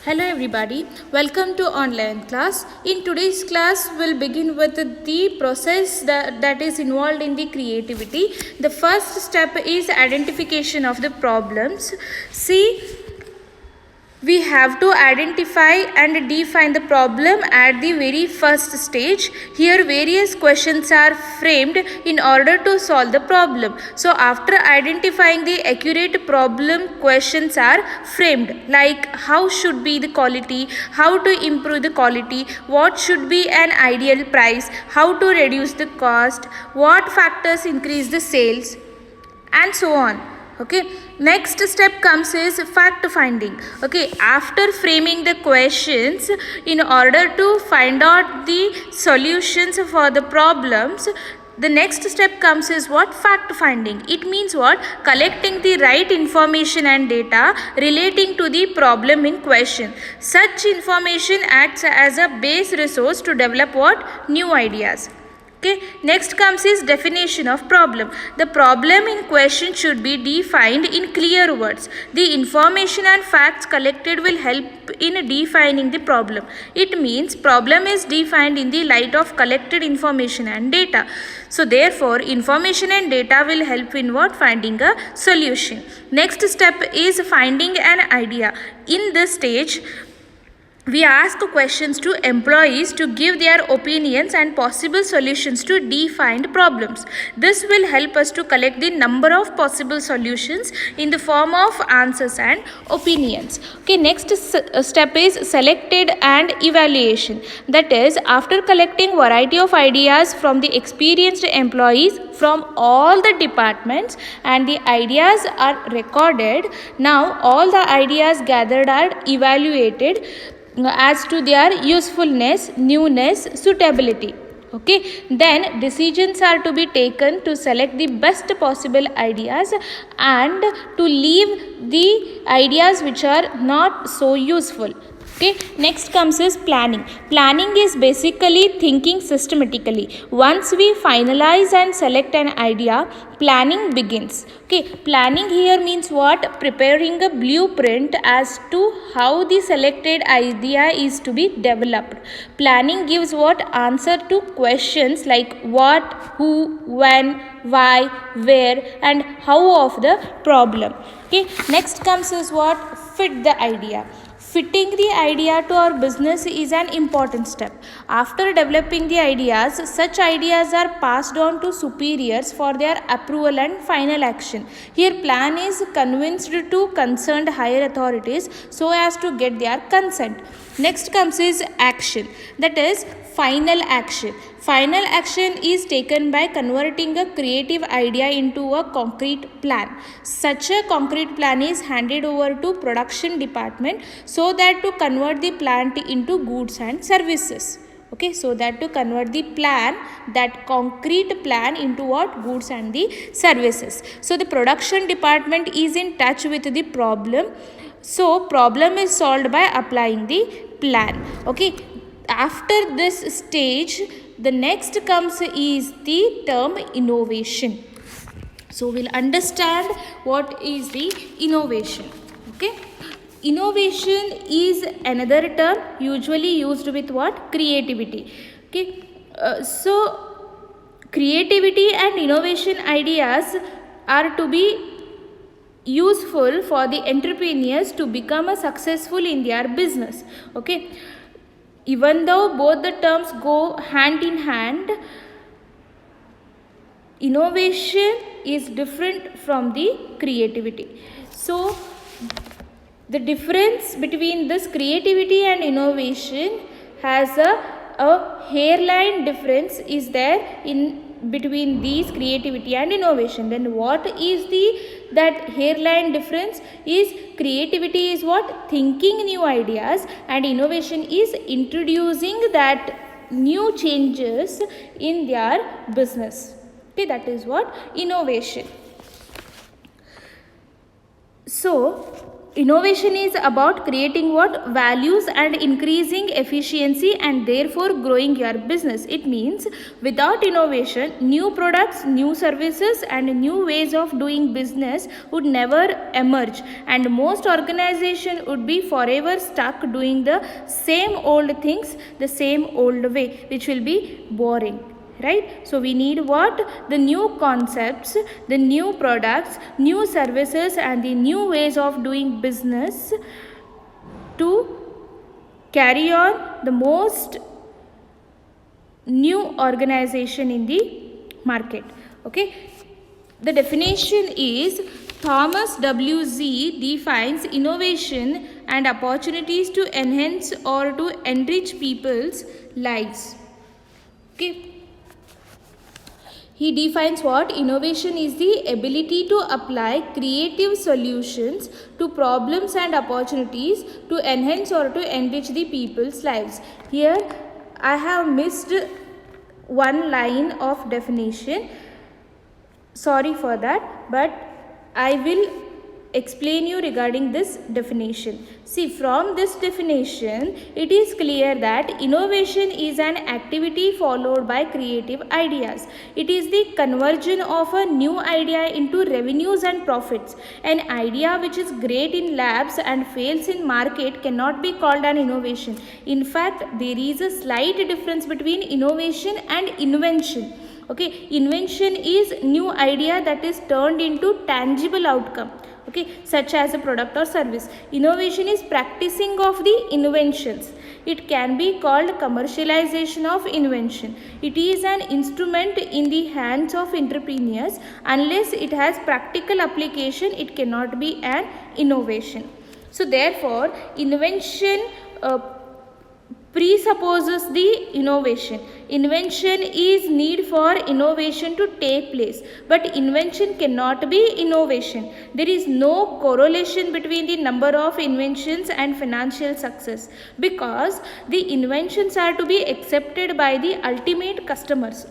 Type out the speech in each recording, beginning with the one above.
Hello everybody, welcome to online class. In today's class, we'll begin with the process that is involved in the creativity. The first step is identification of the problems. See, we have to identify and define the problem at the very first stage. Here various questions are framed in order to solve the problem. So after identifying the accurate problem, questions are framed like how should be the quality, how to improve the quality, what should be an ideal price, how to reduce the cost, what factors increase the sales, and so on. Okay, next step comes is fact finding. Okay, after framing the questions in order to find out the solutions for the problems, the next step comes is what? Fact finding. It means what? Collecting the right information and data relating to the problem in question. Such information acts as a base resource to develop what? New ideas. Okay, next comes is definition of problem. The problem in question should be defined in clear words. The information and facts collected will help in defining the problem. It means problem is defined in the light of collected information and data. So therefore, information and data will help in what? Finding a solution. Next step is finding an idea. In this stage, we ask questions to employees to give their opinions and possible solutions to defined problems. This will help us to collect the number of possible solutions in the form of answers and opinions. Okay, next step is selected and evaluation. That is, after collecting variety of ideas from the experienced employees from all the departments and the ideas are recorded, now all the ideas gathered are evaluated as to their usefulness, newness, suitability. Okay, then decisions are to be taken to select the best possible ideas and to leave the ideas which are not so useful. Okay, next comes is planning. Planning is basically thinking systematically. Once we finalize and select an idea, planning begins. Okay, planning here means what? Preparing a blueprint as to how the selected idea is to be developed. Planning gives what? Answer to questions like what, who, when, why, where, and how of the problem. Okay, next comes is what? Fit the idea. Fitting the idea to our business is an important step. After developing the ideas, such ideas are passed on to superiors for their approval and final action. Here, plan is convinced to concerned higher authorities so as to get their consent. Next comes is action. That is final action. Final action is taken by converting a creative idea into a concrete plan. Such a concrete plan is handed over to production department so that to convert the plant into goods and services. Okay, so that to convert the plan, that concrete plan into what? Goods and the services. So the production department is in touch with the problem. So problem is solved by applying the plan. Okay, after this stage, the next comes is the term innovation. So we'll understand what is the innovation. Okay, innovation is another term usually used with what? Creativity. Okay, so creativity and innovation ideas are to be useful for the entrepreneurs to become a successful in their business. Okay, even though both the terms go hand in hand, innovation is different from the creativity. So the difference between this creativity and innovation has a hairline difference is there in between these creativity and innovation. Then what is that hairline difference is creativity is what? Thinking new ideas, and innovation is introducing that new changes in their business. Okay, that is what? Innovation. So innovation is about creating what values and increasing efficiency and therefore growing your business. It means without innovation, new products, new services and new ways of doing business would never emerge, and most organizations would be forever stuck doing the same old things the same old way, which will be boring. Right? So we need what? The new concepts, the new products, new services and the new ways of doing business to carry on the most new organization in the market. Okay. The definition is Thomas W.Z. defines innovation and opportunities to enhance or to enrich people's lives. Okay. He defines what? Innovation is the ability to apply creative solutions to problems and opportunities to enhance or to enrich the people's lives. Here I have missed one line of definition. Sorry for that, but I will explain you regarding this definition. See, from this definition, it is clear that innovation is an activity followed by creative ideas. It is the conversion of a new idea into revenues and profits. An idea which is great in labs and fails in market cannot be called an innovation. In fact, there is a slight difference between innovation and invention. Okay, invention is new idea that is turned into tangible outcome. Okay, such as a product or service. Innovation is practicing of the inventions. It can be called commercialization of invention. It is an instrument in the hands of entrepreneurs. Unless it has practical application, it cannot be an innovation. So therefore, invention presupposes the innovation. Invention is need for innovation to take place, but invention cannot be innovation. There is no correlation between the number of inventions and financial success, because the inventions are to be accepted by the ultimate customers.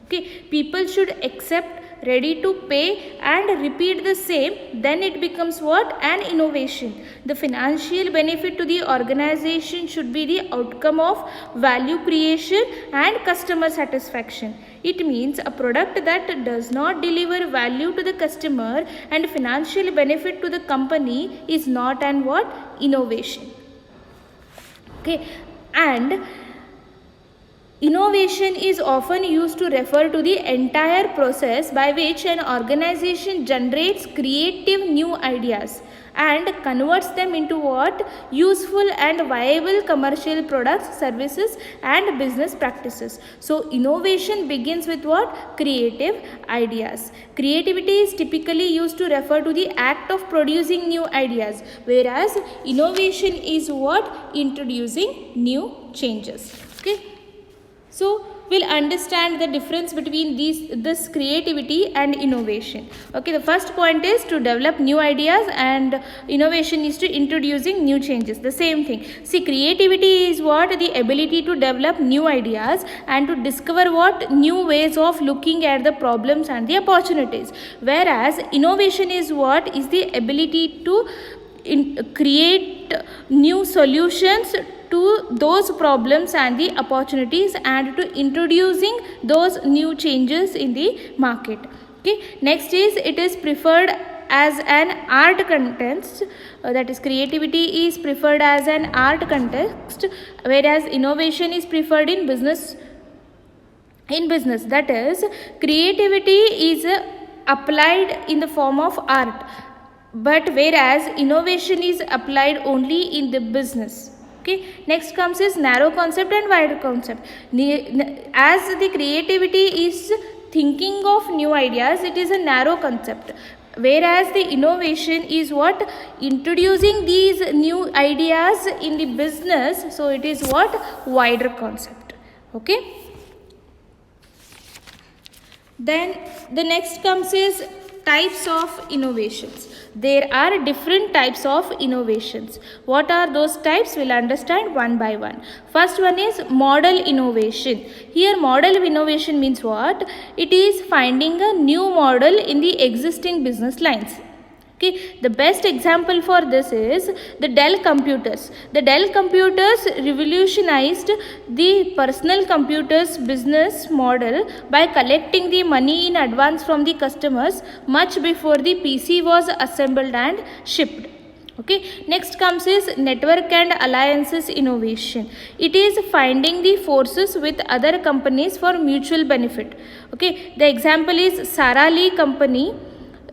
Okay, people should accept, ready to pay and repeat the same, then it becomes what? An innovation. The financial benefit to the organization should be the outcome of value creation and customer satisfaction. It means a product that does not deliver value to the customer and financial benefit to the company is not an what? Innovation. Okay, and innovation is often used to refer to the entire process by which an organization generates creative new ideas and converts them into what? Useful and viable commercial products, services and business practices. So innovation begins with what? Creative ideas. Creativity is typically used to refer to the act of producing new ideas, whereas innovation is what? Introducing new changes. Okay. So we'll understand the difference between this creativity and innovation. Okay, the first point is to develop new ideas and innovation is to introducing new changes. The same thing. See, creativity is what? The ability to develop new ideas and to discover what? New ways of looking at the problems and the opportunities. Whereas innovation is what? Is the ability to create new solutions to those problems and the opportunities and to introducing those new changes in the market. Okay, next is it is preferred as an art context, that is creativity is preferred as an art context, whereas innovation is preferred in business. That is, creativity is applied in the form of art, but whereas innovation is applied only in the business. Okay, next comes is narrow concept and wider concept. As the creativity is thinking of new ideas, it is a narrow concept, whereas the innovation is what? Introducing these new ideas in the business, so it is what? Wider concept. Okay, then the next comes is types of innovations. There are different types of innovations. What are those types? We'll understand one by one. First one is model innovation. Here model innovation means what? It is finding a new model in the existing business lines. Okay, the best example for this is the Dell computers. The Dell computers revolutionized the personal computers business model by collecting the money in advance from the customers much before the PC was assembled and shipped. Okay, next comes is network and alliances innovation. It is finding the forces with other companies for mutual benefit. Okay, the example is Sara Lee company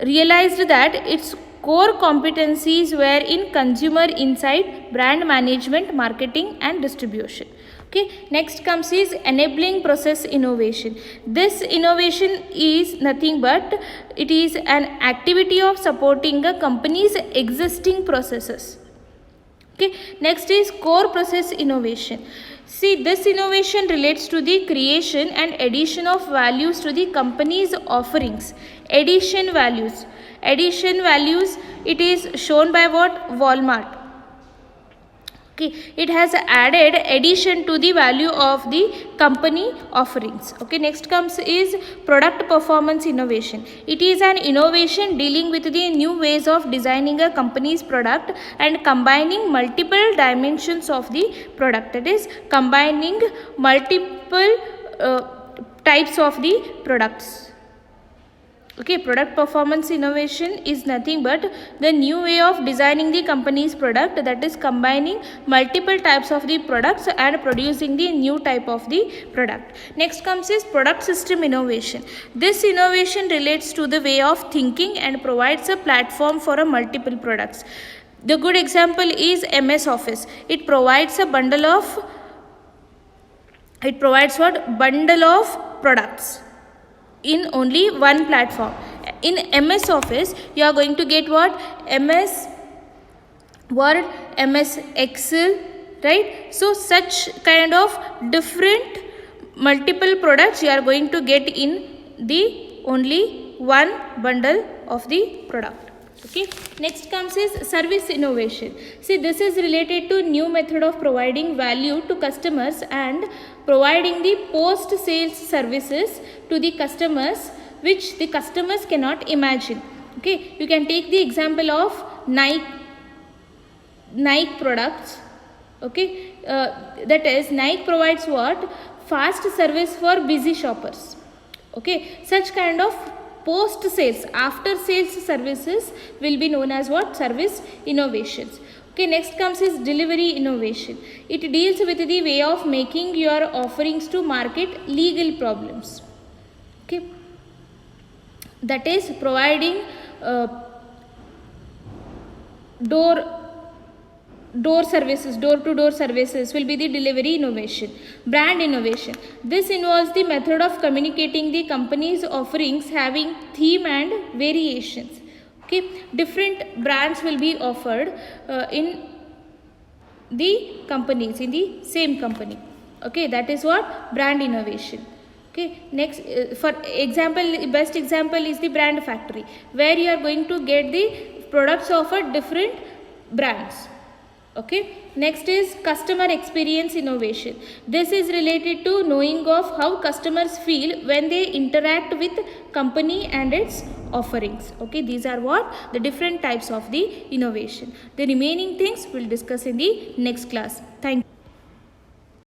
realized that its core competencies were in consumer insight, brand management, marketing and distribution. Okay, next comes is enabling process innovation. This innovation is nothing but it is an activity of supporting a company's existing processes. Okay, next is core process innovation. See, this innovation relates to the creation and addition of values to the company's offerings. Addition values, it is shown by what? Walmart. Okay, it has added addition to the value of the company offerings. Okay, next comes is product performance innovation. It is an innovation dealing with the new ways of designing a company's product and combining multiple dimensions of the product. That is combining multiple types of the products. Okay, product performance innovation is nothing but the new way of designing the company's product, that is combining multiple types of the products and producing the new type of the product. Next comes is product system innovation. This innovation relates to the way of thinking and provides a platform for a multiple products. The good example is MS Office. It provides a bundle of products in only one platform. In MS Office, you are going to get what? MS Word, MS Excel, right? So such kind of different multiple products you are going to get in the only one bundle of the product. Okay, next comes is service innovation. See, this is related to new method of providing value to customers and providing the post sales services to the customers which the customers cannot imagine. Okay, you can take the example of Nike products. Okay, that is Nike provides what? Fast service for busy shoppers. Okay, such kind of post sales, after sales services will be known as what? Service innovations. Okay, next comes is delivery innovation. It deals with the way of making your offerings to market legal problems. Okay, that is providing door to door services will be the delivery innovation. Brand innovation. This involves the method of communicating the company's offerings having theme and variations. Okay, different brands will be offered in the companies, in the same company. Okay, that is what? Brand innovation. Okay, next for example, best example is the brand factory, where you are going to get the products of a different brands. Okay, next is customer experience innovation. This is related to knowing of how customers feel when they interact with company and its offerings. Okay, these are what? The different types of the innovation. The remaining things we'll discuss in the next class. Thank you.